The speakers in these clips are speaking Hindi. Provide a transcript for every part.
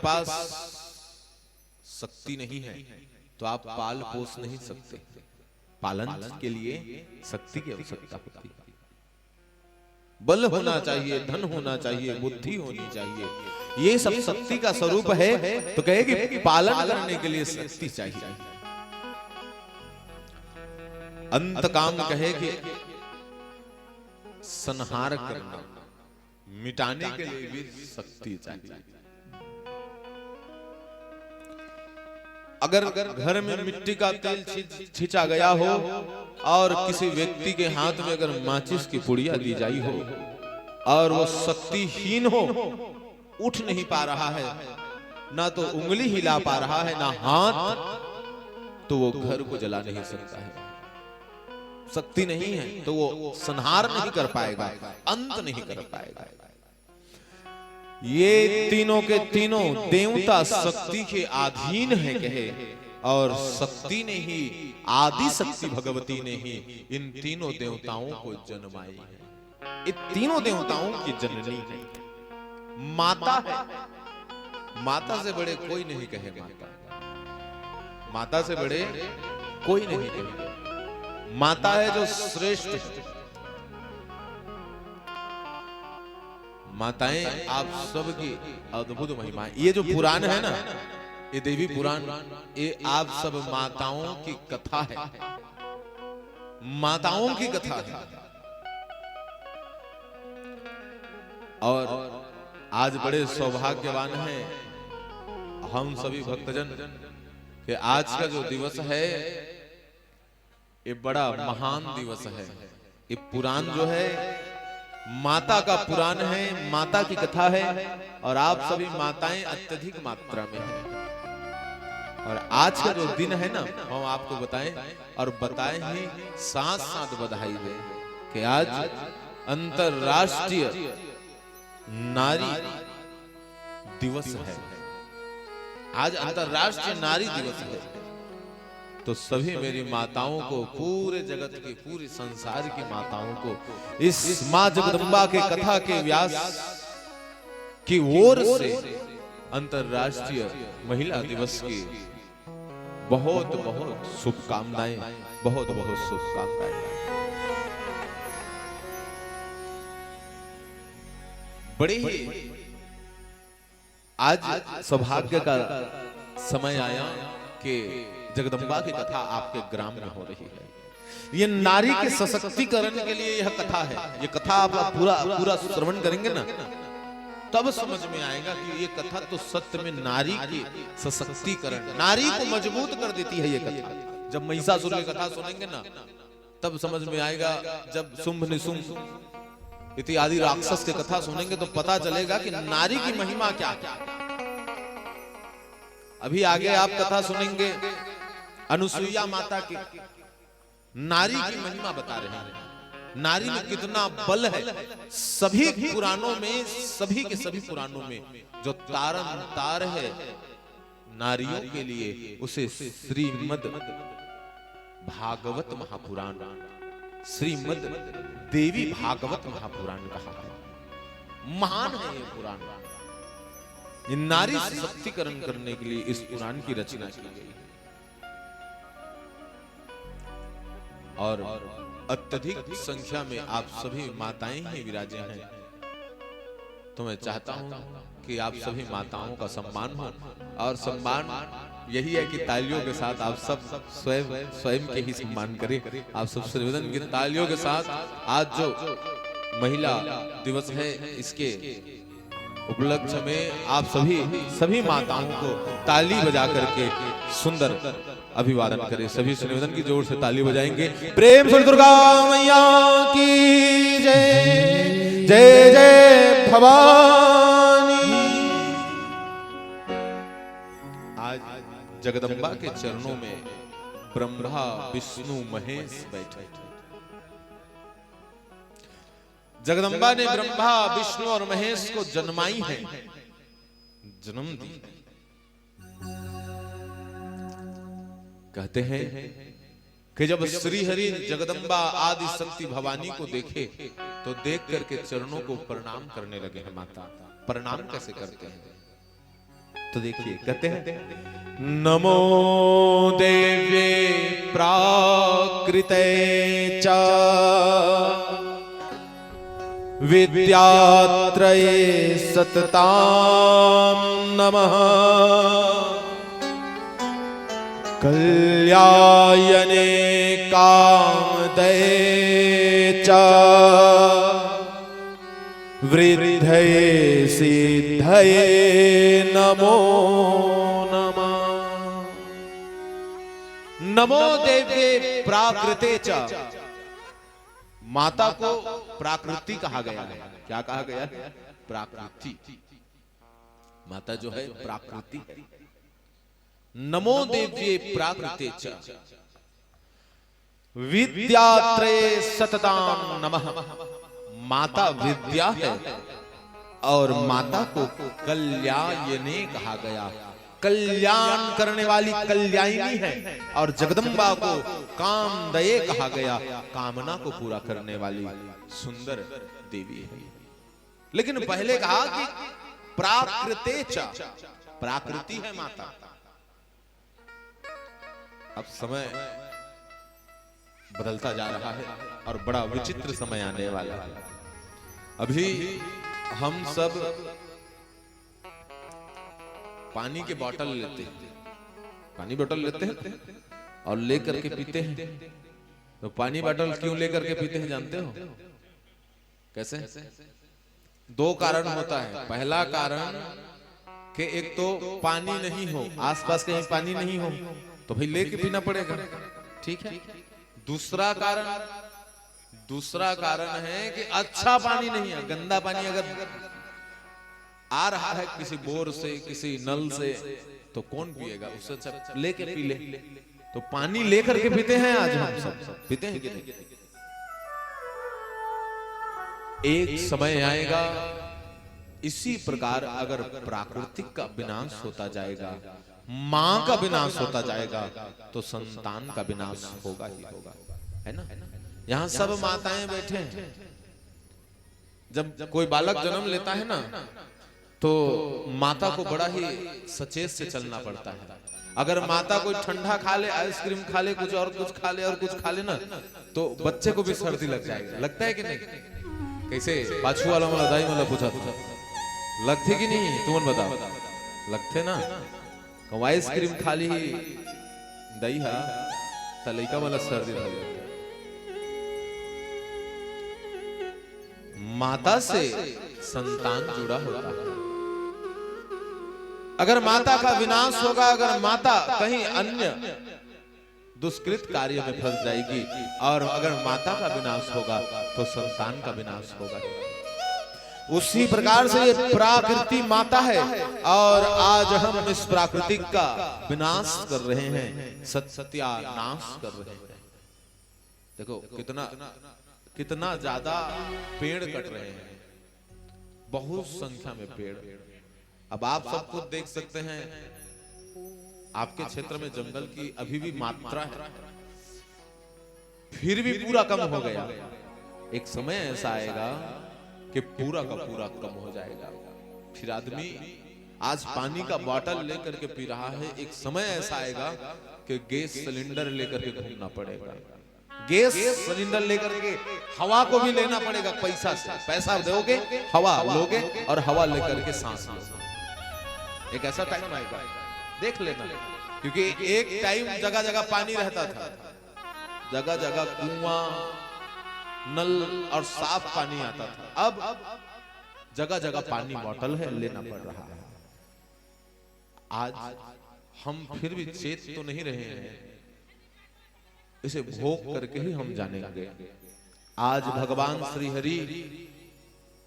पास शक्ति नहीं है तो आप पाल पोस नहीं सकते। पालन के लिए शक्ति की आवश्यकता होती है। बल होना चाहिए, धन होना चाहिए, बुद्धि होनी चाहिए, ये सब शक्ति का स्वरूप है। तो कहे कि पालन करने के लिए शक्ति चाहिए। अंत काम कहे कि संहार करना, मिटाने के लिए भी शक्ति चाहिए। अगर घर में मिट्टी का तेल छिंचा गया हो और किसी व्यक्ति के हाथ में अगर माचिस की पुड़िया दी जाई हो और वो शक्तिहीन हो, उठ नहीं पा रहा है, ना तो उंगली हिला पा रहा है, ना हाथ, तो वो घर को जला नहीं सकता है। शक्ति नहीं है तो वो संहार नहीं कर पाएगा, अंत नहीं कर पाएगा। ये तीनों के तीनों देवता शक्ति के अधीन है कहे, और शक्ति ने ही, आदि शक्ति भगवती ने ही इन तीनों देवताओं को जन्माई है। ये तीनों देवताओं की जननी है, माता है। माता से बड़े कोई नहीं कहे माता, माता से बड़े कोई नहीं कहे। माता है जो श्रेष्ठ है। माताएं आप सबकी अद्भुत महिमा। ये जो पुराण है ना, ये देवी पुराण, ये आप सब माताओं की कथा है, माताओं की कथा है। और आज बड़े सौभाग्यवान हैं हम सभी भक्तजन कि आज का जो दिवस है ये बड़ा महान दिवस है। ये पुराण जो है माता का पुराण है, माता की कथा है, और आप सभी माताएं अत्यधिक मात्रा में हैं। और आज का जो दिन है ना, हम आपको बताएं और बताएं ही साथ साथ बधाई दें कि आज अंतरराष्ट्रीय नारी दिवस है। आज अंतरराष्ट्रीय नारी दिवस है। तो सभी मेरी माताओं को, पूरे जगत की, पूरे संसार की माताओं को इस मां जगदम्बा के कथा के व्यास की ओर से अंतरराष्ट्रीय महिला दिवस की बहुत बहुत शुभकामनाएं, बहुत बहुत शुभकामनाएं। बड़े ही आज सौभाग्य का समय आया कि जगदम्बा की कथा आपके ग्राम में हो रही है। ये नारी के सशक्तिकरण के लिए यह कथा है। ये कथा आप पूरा श्रवण करेंगे ना, तब समझ में आएगा कि ये कथा तो सत्य में नारी की सशक्तिकरण, नारी को मजबूत कर देती है ये कथा। जब महिषासुर की कथा सुनेंगे ना, तब समझ में आएगा। जब शुंभ निशुंभ इत्यादि राक्षस की कथा सुनेंगे तो पता चलेगा कि नारी की महिमा क्या है। अभी आगे आप कथा सुनेंगे अनुसुईया माता की, नारी की महिमा बता रहे हैं। नारी में कितना बल है। सभी पुराणों में, सभी के सभी पुराणों में जो तारन तार है नारियों के लिए, उसे श्रीमद भागवत महापुराण, श्रीमद देवी भागवत महापुराण कहा है। महान है ये पुराण। ये नारी सशक्तिकरण करने के लिए इस पुराण की रचना की गई। और अत्यधिक संख्या में आप सभी माताएं ही विराजे हैं। तो मैं चाहता हूं कि आप सभी माताओं का सम्मान हो, और सम्मान यही है कि तालियों के साथ आप सब स्वयं के ही सम्मान करें। आप सबसे निवेदन की तालियों के साथ आज जो महिला दिवस है, इसके उपलक्ष्य में आप सभी माताओं को ताली बजा करके सुंदर अभिवादन करें। सभी से निवेदन की जोर से ताली बजाएंगे। प्रेम से दुर्गा मैया की जय, जय जय भवानी। आज जगदम्बा के चरणों में ब्रह्मा विष्णु महेश बैठे। जगदम्बा ने ब्रह्मा विष्णु और महेश को जन्माई है, जन्म दी। कहते हैं कि जब श्री हरि जगदम्बा आदि शक्ति भवानी को देखे तो देख करके चरणों को प्रणाम करने लगे हैं। माता प्रणाम कैसे करते हैं? तो देखिए कहते हैं नमो देव्ये प्राकृते च विद्यात्रये सततां नमः कल्यायने कामदये च वृद्धये सिद्धये नमो नमः। नमो देव्ये प्राकृते च, माता को प्राकृति कहा गया है। क्या कहा गया है? प्राकृति। माता जो है प्राकृति है। नमो देव्ये प्राकृते च विद्यात्रये सततां नमः। माता विद्या है और माता को कल्यायने कहा गया। कल्याण करने वाली कल्यायिनी है और जगदम्बा को कामदये कहा गया। कामना को पूरा करने वाली सुंदर देवी है। लेकिन पहले कहा कि प्राकृते च, प्राकृति है माता। अब समय बदलता जा रहा है और बड़ा विचित्र समय आने वाला है। अभी हम सब पानी के बोतल लेते हैं, पानी बोतल लेते हैं और लेकर के पीते हैं। तो पानी बोतल क्यों लेकर के पीते हैं जानते हो? कैसे? दो कारण होता है। पहला कारण कि एक तो पानी नहीं हो, आसपास कहीं पानी नहीं हो तो भाई लेके पीना पड़ेगा, ठीक है। दूसरा कारण है कि अच्छा पानी नहीं है, गंदा पानी अगर आ रहा है किसी बोर से, किसी नल से, तो कौन पिएगा? उससे अच्छा लेके पी ले। तो पानी लेकर के पीते हैं। आज हम सब पीते हैं कि नहीं? एक समय आएगा इसी प्रकार अगर प्राकृतिक का विनाश होता जाएगा, मां का विनाश होता जाएगा, तो संतान का विनाश होगा ही होगा, है ना। यहां सब माताएं बैठे हैं। जब कोई बालक जन्म लेता है ना, तो माता को बड़ा ही सचेत से चलना पड़ता है। अगर माता कोई ठंडा खा ले, आइसक्रीम खा ले, कुछ और कुछ खा ले और कुछ खा ले ना, तो बच्चे को भी सर्दी लग जाएगी। लगता है कि नहीं? कैसे पाछू वाला मला दाई मला पूछा था, लगते कि नहीं? तुम बताओ, लगते ना? आइसक्रीम खा ली दही हा तलैका मला सर्दी लग। माता से संतान जुड़ा होता है। अगर माता का विनाश होगा, अगर माता कहीं अन्य दुष्कृत कार्य में फंस जाएगी, और अगर माता का विनाश होगा तो संतान का विनाश होगा। उसी प्रकार से ये प्राकृति माता है और आज हम इस प्राकृतिक का विनाश कर रहे हैं, सत्यानाश कर रहे हैं। देखो कितना ज्यादा पेड़ कट रहे हैं, बहुत संख्या में पेड़। अब आप सब खुद देख सकते हैं, आपके क्षेत्र में जंगल की अभी भी मात्रा है, फिर भी पूरा कम हो गया। एक समय ऐसा आएगा कि पूरा का पूरा कम हो जाएगा। फिर आदमी आज पानी का बोतल लेकर के पी रहा है, एक समय ऐसा आएगा कि गैस सिलेंडर लेकर के घूमना पड़ेगा। गैस सिलेंडर लेकर के हवा को भी लेना पड़ेगा पैसा से। पैसा दोगे, हवा लोगे और हवा लेकर के सांस लोगे। एक ऐसा टाइम आएगा, देख लेना, क्योंकि एक टाइम जगह जगह पानी रहता था, जगह जगह कुआं, नल और साफ पानी आता था। अब जगह जगह पानी बोतल है, लेना पड़ रहा है। आज हम फिर भी चेत तो नहीं रहे हैं, इसे भोग करके ही हम जानेंगे। आज भगवान श्री हरि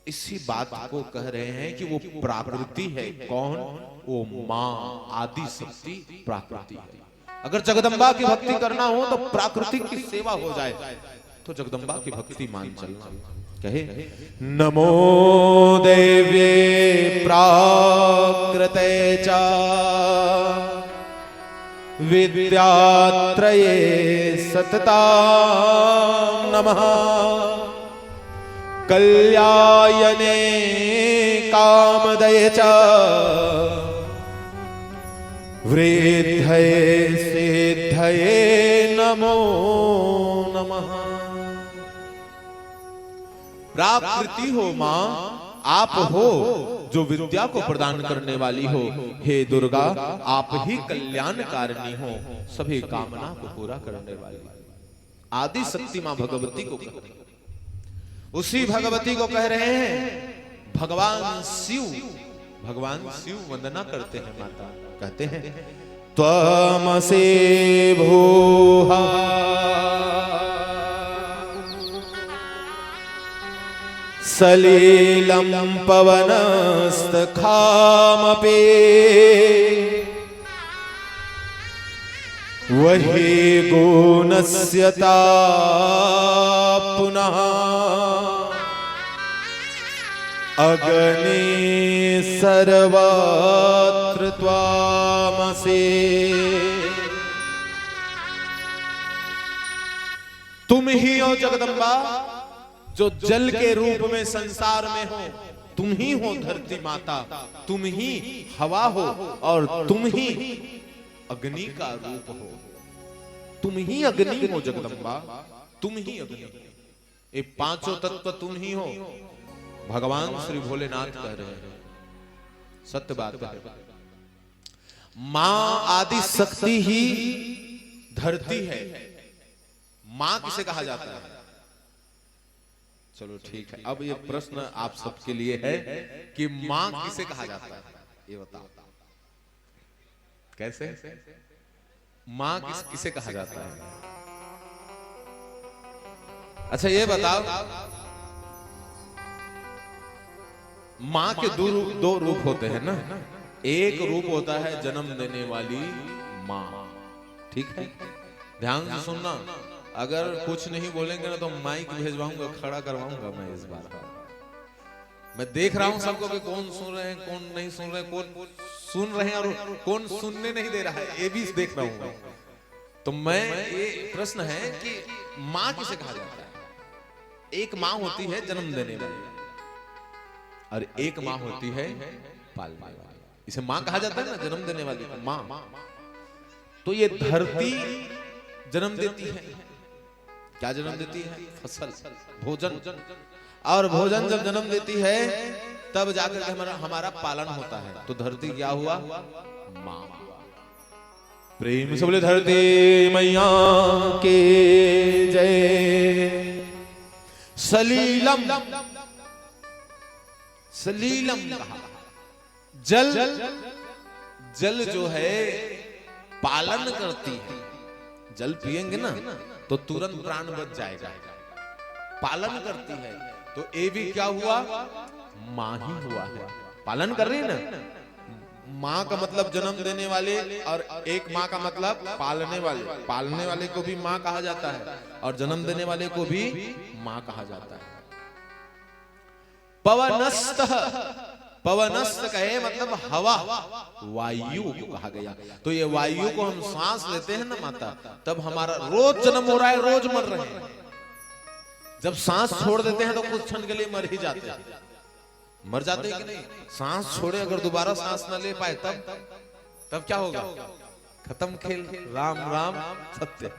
इसी बात को कह रहे हैं कि वो प्राकृति है। कौन? वो मां आदि शक्ति प्राकृति है। अगर जगदम्बा की भक्ति करना हो तो प्राकृतिक की सेवा हो जाए, तो जगदम्बा की भक्ति मान चलना। कहे नमो देव्ये प्राकृते च विद्यात्रये सततां नमः कल्यायने कामदये च वृद्धये सिद्धये नमो नमः। प्राकृति हो मां आप हो जो विद्या को प्रदान करने वाली हो। हे दुर्गा आप ही कल्याणकारिणी हो, सभी कामना को पूरा करने वाली। आदि शक्ति मां भगवती को कह रहे, उसी भगवती को कह रहे हैं भगवान शिव। भगवान शिव वंदना करते हैं माता, कहते हैं त्वमसि भूः सलीलं पवनस्तखामपि वही गुणस्यता पुनः अग्नि सर्वत्र त्वामसि। तुम ही हो जगदम्बा जो जल के रूप में संसार में हो, तुम ही हो धरती माता, तुम ही हवा हो और तुम ही अग्नि का रूप हो। तुम ही अग्नि हो जगदम्बा, तुम ही अग्नि। ये पांचों तत्व तुम ही हो। भगवान श्री भोलेनाथ कह रहे हैं, सत्य बात है। मां आदि शक्ति ही धरती है। मां किसे कहा जाता है? चलो ठीक है, अब ये प्रश्न आप सबके लिए है कि मां किसे कहा जाता है, ये बताओ। कैसे मां किसे कहा जाता है? अच्छा ये बताओ, मां के दो रूप होते हैं ना। एक रूप होता है जन्म देने वाली मां, ठीक है? ध्यान से सुनना, अगर कुछ नहीं बोलेंगे ना तो माइक भेजवाऊंगा, खड़ा करवाऊंगा मैं इस बार। मैं देख रहा हूं सबको कि कौन सुन रहे हैं, कौन नहीं सुन रहे, कौन सुन रहे हैं और कौन सुनने नहीं दे रहा है, ये भी देख रहा हूं। तो मैं ये प्रश्न है कि मां किसे कहा जाता है? एक मां होती है जन्म देने वाली और एक मां होती है पालने वाली। इसे मां कहा जाता है ना, जन्म देने वाली मां। तो ये धरती जन्म देती है, क्या जन्म देती है? फसल, भोजन। और भोजन जब जन्म देती है तब जाकर के हमारा पालन होता है। तो धरती क्या हुआ? मां। प्रेम से बोले धरती मैया के जय। सलीलम, सलीलम कहा। जल, जल जो है पालन करती है। जल पिएंगे ना तो तुरंत प्राण बच जाएगा। पालन करती है, तो ये भी क्या हुआ? मां ही हुआ है। पालन कर रही है ना। मां का मतलब जन्म देने वाले और एक मां का मतलब पालने वाले। पालने वाले को भी मां कहा जाता है और जन्म देने वाले को भी मां कहा जाता है। पवनस्तः, पवनस्त कहे मतलब हवा, वायु को कहा गया। तो ये वायु को हम सांस लेते हैं ना माता, तब हमारा रोज जन्म हो रहा है, रोज मर रहे हैं। जब सांस छोड़ देते हैं तो कुछ क्षण के लिए मर ही जाते हैं। मर जाते हैं कि नहीं? सांस छोड़े अगर दोबारा सांस न ले पाए तब क्या होगा? खत्म खेल, राम राम सत्य।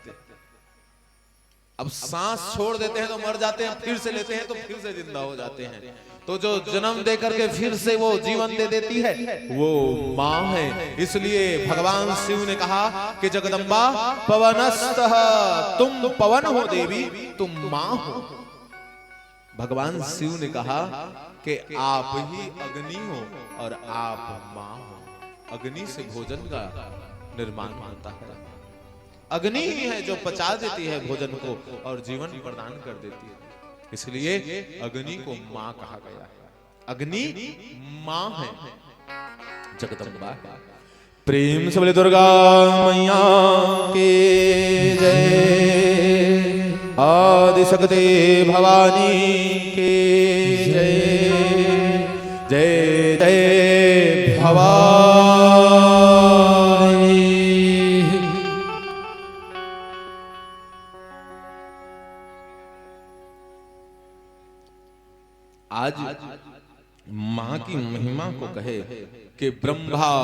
अब सांस छोड़ देते हैं तो मर जाते हैं, फिर से लेते हैं तो फिर से जिंदा हो जाते हैं। तो जो जन्म दे करके फिर से वो जीवन दे देती है वो मां है। इसलिए भगवान शिव ने कहा कि जगदम्बा पवनस्तः, तुम पवन हो देवी, तुम मां हो। भगवान शिव ने कहा कि आप ही अग्नि हो और आप मां हो। अग्नि से भोजन का निर्माण होता है। अग्नि ही है जो पचा देती है भोजन को और जीवन प्रदान कर देती है। इसलिए अग्नि को मां कहा गया है। अग्नि मां है, जगदम्बा। प्रेम से बोले दुर्गा मैया के जय। आदि शक्ति भवानी के जय। जय जय भवानी। आज मां की महिमा को कहे कि ब्रह्मा